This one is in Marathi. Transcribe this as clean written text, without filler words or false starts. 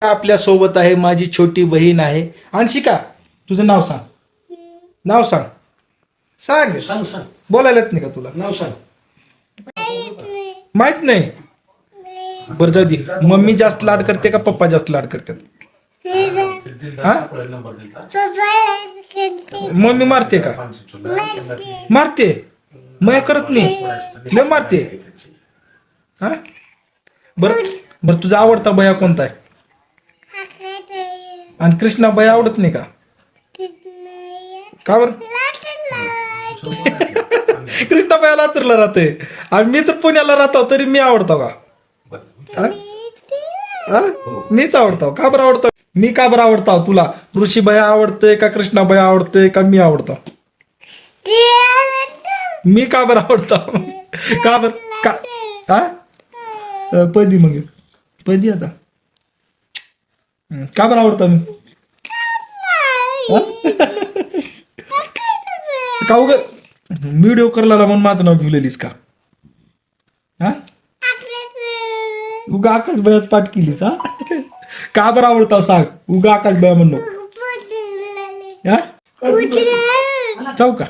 आपल्या सोबत आहे माझी छोटी बहीण आहे अंशिका. तुझं नाव सांग. नाव सांग. सांग. सांग सांग बोलायला येत नाही का तुला? नाव सांग. माहित नाही. बरं जाऊ दे. मम्मी जास्त लाड करते का पप्पा जास्त लाड करतात? हा? मम्मी मारते का? मारते. मग करत नाही. लय मारते. हा बर बर. तुझा आवडता बया कोणता आहे? आणि कृष्णा बया आवडत नाही का? का बर? कृष्णा बया लातूरला राहते आणि मी तर पुण्याला राहतो तरी मी आवडतो का? हा? मीच आवडतो. का बरं आवडतो? मी का बरं आवडतो तुला? ऋषी भया आवडतोय का कृष्णा भया आवडतोय का मी आवडतो? मी का बरं आवडतो? का बर का? हा पदी मग पदी आता का बरं आवडतो मी? का उग व्हिडिओ करला म्हणून माझं नाव घेऊलेलीस का? हा उगा आकाश भयाच पाठ केलीस. हा का बरं आवडतो सांग. उगा आकाश भया म्हणून. हा जाऊ का?